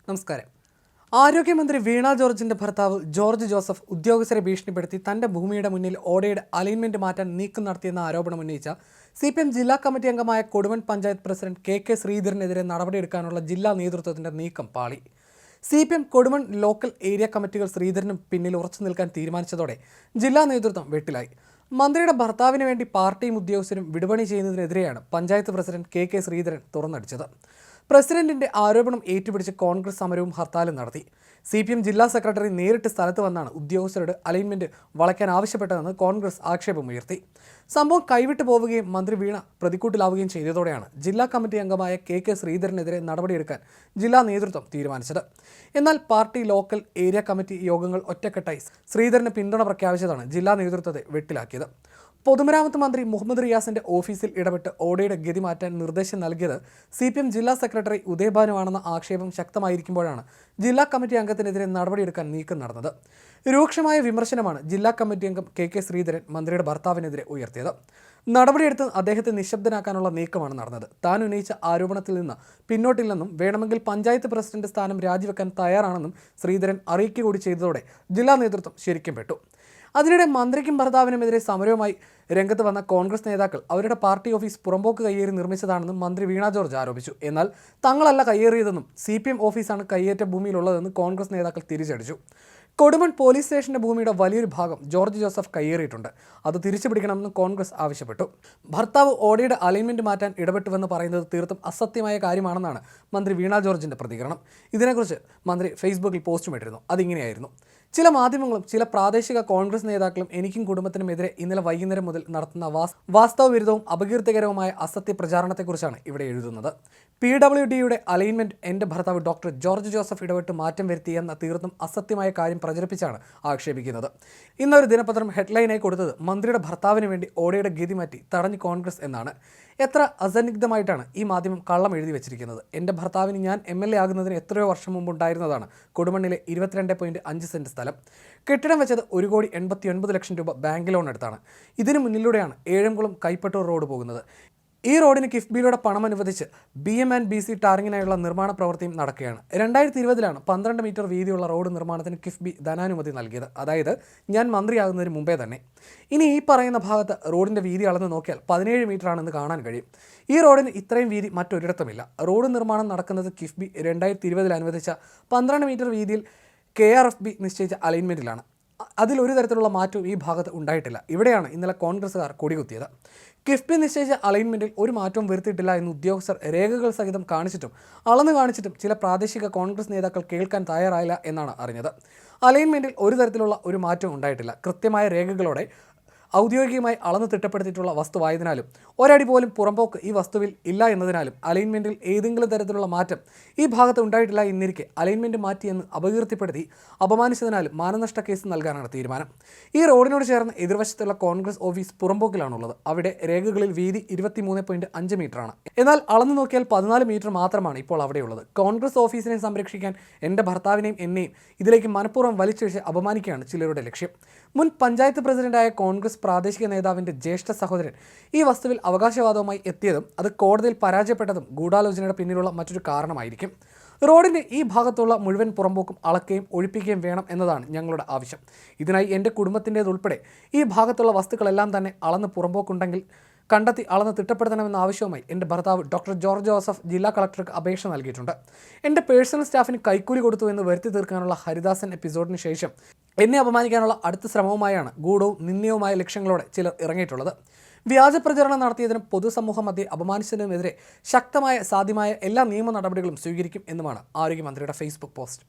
നമസ്കാരം. ആരോഗ്യമന്ത്രി വീണ ജോർജിന്റെ ഭർത്താവ് ജോർജ് ജോസഫ് ഉദ്യോഗസ്ഥരെ ഭീഷണിപ്പെടുത്തി തന്റെ ഭൂമിയുടെ മുന്നിൽ ഓടയുടെ അലൈൻമെന്റ് മാറ്റാൻ നീക്കം നടത്തിയെന്ന ആരോപണം ഉന്നയിച്ച CPM ജില്ലാ കമ്മിറ്റി അംഗമായ കൊടുവൺ പഞ്ചായത്ത് പ്രസിഡന്റ് KK ശ്രീധരനെതിരെ നടപടിയെടുക്കാനുള്ള ജില്ലാ നേതൃത്വത്തിന്റെ നീക്കം പാളി. CPM കൊടുവൺ ലോക്കൽ ഏരിയ കമ്മിറ്റികൾ ശ്രീധരനും പിന്നിൽ ഉറച്ചു നിൽക്കാൻ തീരുമാനിച്ചതോടെ ജില്ലാ നേതൃത്വം വെട്ടിലായി. മന്ത്രിയുടെ ഭർത്താവിന് വേണ്ടി പാർട്ടിയും ഉദ്യോഗസ്ഥരും വിടുപണി ചെയ്യുന്നതിനെതിരെയാണ് പഞ്ചായത്ത് പ്രസിഡന്റ് KK ശ്രീധരൻ തുറന്നടിച്ചത്. പ്രസിഡന്റിന്റെ ആരോപണം ഏറ്റുപിടിച്ച് കോൺഗ്രസ് സമരവും ഹർത്താലും നടത്തി. CPM ജില്ലാ സെക്രട്ടറി നേരിട്ട് സ്ഥലത്ത് വന്നാണ് ഉദ്യോഗസ്ഥരുടെ അലൈൻമെന്റ് വളയ്ക്കാൻ ആവശ്യപ്പെട്ടതെന്ന് കോൺഗ്രസ് ആക്ഷേപമുയർത്തി. സംഭവം കൈവിട്ടു പോവുകയും മന്ത്രി വീണ പ്രതിക്കൂട്ടിലാവുകയും ചെയ്തതോടെയാണ് ജില്ലാ കമ്മിറ്റി അംഗമായ KK ശ്രീധരനെതിരെ നടപടിയെടുക്കാൻ ജില്ലാ നേതൃത്വം തീരുമാനിച്ചത്. എന്നാൽ പാർട്ടി ലോക്കൽ ഏരിയ കമ്മിറ്റി യോഗങ്ങൾ ഒറ്റക്കെട്ടായി ശ്രീധരന് പിന്തുണ പ്രഖ്യാപിച്ചതാണ് ജില്ലാ നേതൃത്വത്തെ വെട്ടിലാക്കിയത്. പൊതുമരാമത്ത് മന്ത്രി മുഹമ്മദ് റിയാസിന്റെ ഓഫീസിൽ ഇടപെട്ട് ഓടയുടെ ഗതി മാറ്റാൻ നിർദ്ദേശം നൽകിയത് CPM ജില്ലാ സെക്രട്ടറി ഉദയഭാനുവാണെന്ന ആക്ഷേപം ശക്തമായിരിക്കുമ്പോഴാണ് ജില്ലാ കമ്മിറ്റി അംഗത്തിനെതിരെ നടപടിയെടുക്കാൻ നീക്കം നടന്നത്. രൂക്ഷമായ വിമർശനമാണ് ജില്ലാ കമ്മിറ്റി അംഗം KK ശ്രീധരൻ മന്ത്രിയുടെ ഭർത്താവിനെതിരെ ഉയർത്തിയത്. നടപടിയെടുത്ത് അദ്ദേഹത്തെ നിശബ്ദനാക്കാനുള്ള നീക്കമാണ് നടന്നത്. താൻ ഉന്നയിച്ച ആരോപണത്തിൽ നിന്ന് പിന്നോട്ടില്ലെന്നും വേണമെങ്കിൽ പഞ്ചായത്ത് പ്രസിഡന്റ് സ്ഥാനം രാജിവെക്കാൻ തയ്യാറാണെന്നും ശ്രീധരൻ അറിയിക്കുക കൂടി ചെയ്തതോടെ ജില്ലാ നേതൃത്വം ശരിക്കും പെട്ടു. അതിനിടെ മന്ത്രിക്കും ഭർത്താവിനുമെതിരെ സമരവുമായി രംഗത്ത് വന്ന കോൺഗ്രസ് നേതാക്കൾ അവരുടെ പാർട്ടി ഓഫീസ് പുറമ്പോക്ക് കയ്യേറി നിർമ്മിച്ചതാണെന്നും മന്ത്രി വീണ ജോർജ് ആരോപിച്ചു. എന്നാൽ തങ്ങളല്ല കയ്യേറിയതെന്നും CPM ഓഫീസാണ് കയ്യേറ്റ ഭൂമിയിലുള്ളതെന്ന് കോൺഗ്രസ് നേതാക്കൾ തിരിച്ചടിച്ചു. കൊടുമൺ പോലീസ് സ്റ്റേഷന്റെ ഭൂമിയുടെ വലിയൊരു ഭാഗം ജോർജ് ജോസഫ് കയ്യേറിയിട്ടുണ്ട്. അത് തിരിച്ചു പിടിക്കണമെന്ന് കോൺഗ്രസ് ആവശ്യപ്പെട്ടു. ഭർത്താവ് ഓടയുടെ അലൈൻമെന്റ് മാറ്റാൻ ഇടപെട്ടുവെന്ന് പറയുന്നത് തീർത്തും അസത്യമായ കാര്യമാണെന്നാണ് മന്ത്രി വീണ ജോർജിന്റെ പ്രതികരണം. ഇതിനെക്കുറിച്ച് മന്ത്രി ഫേസ്ബുക്കിൽ പോസ്റ്റും ഇട്ടിരുന്നു. അതിങ്ങനെയായിരുന്നു: ചില മാധ്യമങ്ങളും ചില പ്രാദേശിക കോൺഗ്രസ് നേതാക്കളും എനിക്കും കുടുംബത്തിനുമെതിരെ ഇന്നലെ വൈകുന്നേരം മുതൽ നടത്തുന്ന വാസ്തവവിരുദ്ധവും അപകീർത്തികരവുമായ അസത്യ പ്രചാരണത്തെക്കുറിച്ചാണ് ഇവിടെ എഴുതുന്നത്. PWDയുടെ അലൈൻമെന്റ് എൻ്റെ ഭർത്താവ് ഡോക്ടർ ജോർജ് ജോസഫ് ഇടപെട്ട് മാറ്റം വരുത്തിയെന്ന തീർത്തും അസത്യമായ കാര്യം പ്രചരിപ്പിച്ചാണ് ആക്ഷേപിക്കുന്നത്. ഇന്നൊരു ദിനപത്രം ഹെഡ്ലൈനായി കൊടുത്തത് മന്ത്രിയുടെ ഭർത്താവിന് വേണ്ടി ഓടയുടെ ഗതി മാറ്റി തടഞ്ഞ് കോൺഗ്രസ് എന്നാണ്. എത്ര അസന്നിഗ്ധമായിട്ടാണ് ഈ മാധ്യമം കള്ളം എഴുതി വെച്ചിരിക്കുന്നത്. എൻ്റെ ഭർത്താവിന് ഞാൻ MLA ആകുന്നതിന് എത്രയോ വർഷം മുമ്പ് ഉണ്ടായിരുന്നതാണ് കൊടുമണ്ണിലെ 22.5 സെന്റ് സ്ഥലം. കെട്ടിടം വെച്ചത് 1,89,00,000 രൂപ ബാങ്ക് ലോൺ എടുത്താണ്. ഇതിനു മുന്നിലൂടെയാണ് ഏഴംകുളം കൈപ്പട്ടൂർ റോഡ് പോകുന്നത്. ഈ റോഡിന് കിഫ്ബിയിലൂടെ പണം അനുവദിച്ച് BM&BC ടാറിങ്ങിനായുള്ള നിർമ്മാണ പ്രവൃത്തിയും നടക്കുകയാണ്. 2020 12 മീറ്റർ വീതിയുള്ള റോഡ് നിർമ്മാണത്തിന് കിഫ്ബി ധനാനുമതി നൽകിയത്, അതായത് ഞാൻ മന്ത്രിയാകുന്നതിന് മുമ്പേ തന്നെ. ഇനി ഈ പറയുന്ന ഭാഗത്ത് റോഡിൻ്റെ വീതി അളന്ന് നോക്കിയാൽ 17 മീറ്റർ ആണെന്ന് കാണാൻ കഴിയും. ഈ റോഡിന് ഇത്രയും വീതി മറ്റൊരിടത്തുമില്ല. റോഡ് നിർമ്മാണം നടക്കുന്നത് കിഫ്ബി 2020 അനുവദിച്ച 12 മീറ്റർ വീതിയിൽ KRFB നിശ്ചയിച്ച അലൈൻമെൻറ്റിലാണ്. അതിലൊരു തരത്തിലുള്ള മാറ്റവും ഈ ഭാഗത്ത് ഉണ്ടായിട്ടില്ല. ഇവിടെയാണ് ഇന്നലെ കോൺഗ്രസ്സുകാർ കൊടികുത്തിയത്. കിഫ്ബി നിശ്ചയിച്ച അലൈൻമെൻറ്റിൽ ഒരു മാറ്റവും വരുത്തിയിട്ടില്ല എന്ന് ഉദ്യോഗസ്ഥർ രേഖകൾ സഹിതം കാണിച്ചിട്ടും അളന്ന് കാണിച്ചിട്ടും ചില പ്രാദേശിക കോൺഗ്രസ് നേതാക്കൾ കേൾക്കാൻ തയ്യാറായില്ല എന്നാണ് അറിഞ്ഞത്. അലൈൻമെൻറ്റിൽ ഒരു തരത്തിലുള്ള ഒരു മാറ്റവും ഉണ്ടായിട്ടില്ല. കൃത്യമായ രേഖകളോടെ ഔദ്യോഗികമായി അളന്ന് തിട്ടപ്പെടുത്തിയിട്ടുള്ള വസ്തുവായതിനാലും ഒരടി പോലും പുറമ്പോക്ക് ഈ വസ്തുവിൽ ഇല്ല എന്നതിനാലും അലൈൻമെൻറ്റിൽ ഏതെങ്കിലും തരത്തിലുള്ള മാറ്റം ഈ ഭാഗത്ത് ഉണ്ടായിട്ടില്ല എന്നിരിക്കെ അലൈൻമെൻറ്റ് മാറ്റിയെന്ന് അപകീർത്തിപ്പെടുത്തി അപമാനിച്ചതിനാലും മാനനഷ്ട കേസ് നൽകാനാണ് തീരുമാനം. ഈ റോഡിനോട് ചേർന്ന് എതിർവശത്തുള്ള കോൺഗ്രസ് ഓഫീസ് പുറമ്പോക്കിലാണുള്ളത്. അവിടെ രേഖകളിൽ വീതി 23.5 മീറ്ററാണ്. എന്നാൽ അളന്നു നോക്കിയാൽ 14 മീറ്റർ മാത്രമാണ് ഇപ്പോൾ അവിടെയുള്ളത്. കോൺഗ്രസ് ഓഫീസിനെ സംരക്ഷിക്കാൻ എൻ്റെ ഭർത്താവിനെയും എന്നെയും ഇതിലേക്ക് മനഃപൂർവ്വം വലിച്ചിഴച്ച് അപമാനിക്കുകയാണ് ചിലരുടെ ലക്ഷ്യം. മുൻ പഞ്ചായത്ത് പ്രസിഡന്റായ കോൺഗ്രസ് പ്രാദേശിക നേതാവിൻ്റെ ജ്യേഷ്ഠ സഹോദരൻ ഈ വസ്തുവിൽ അവകാശവാദവുമായി എത്തിയതും അത് കോടതിയിൽ പരാജയപ്പെട്ടതും ഗൂഢാലോചനയുടെ പിന്നിലുള്ള മറ്റൊരു കാരണമായിരിക്കും. റോഡിൻ്റെ ഈ ഭാഗത്തുള്ള മുഴുവൻ പുറമ്പോക്കും അളക്കുകയും ഒഴിപ്പിക്കുകയും വേണം എന്നതാണ് ഞങ്ങളുടെ ആവശ്യം. ഇതിനായി എൻ്റെ കുടുംബത്തിൻ്റേതുൾപ്പെടെ ഈ ഭാഗത്തുള്ള വസ്തുക്കളെല്ലാം തന്നെ അളന്ന് പുറമ്പോക്കുണ്ടെങ്കിൽ കണ്ടെത്തി അളന്ന് തിട്ടപ്പെടുത്തണമെന്ന ആവശ്യവുമായി എൻ്റെ ഭർത്താവ് ഡോക്ടർ ജോർജ് ജോസഫ് ജില്ലാ കളക്ടർക്ക് അപേക്ഷ നൽകിയിട്ടുണ്ട്. എൻ്റെ പേഴ്സണൽ സ്റ്റാഫിന് കൈക്കൂലി കൊടുത്തു എന്ന് വരുത്തി തീർക്കാനുള്ള ഹരിദാസൻ എപ്പിസോഡിന് ശേഷം എന്നെ അപമാനിക്കാനുള്ള അടുത്ത ശ്രമവുമായാണ് ഗൂഢവും നിന്ദ്യവുമായ ലക്ഷ്യങ്ങളോടെ ചിലർ ഇറങ്ങിയിട്ടുള്ളത്. വ്യാജ പ്രചരണം നടത്തിയതിനും പൊതുസമൂഹ മധ്യേ അപമാനിച്ചതിനുമെതിരെ ശക്തമായ സാധ്യമായ എല്ലാ നിയമ നടപടികളും സ്വീകരിക്കും എന്നുമാണ് ആരോഗ്യമന്ത്രിയുടെ ഫേസ്ബുക്ക് പോസ്റ്റ്.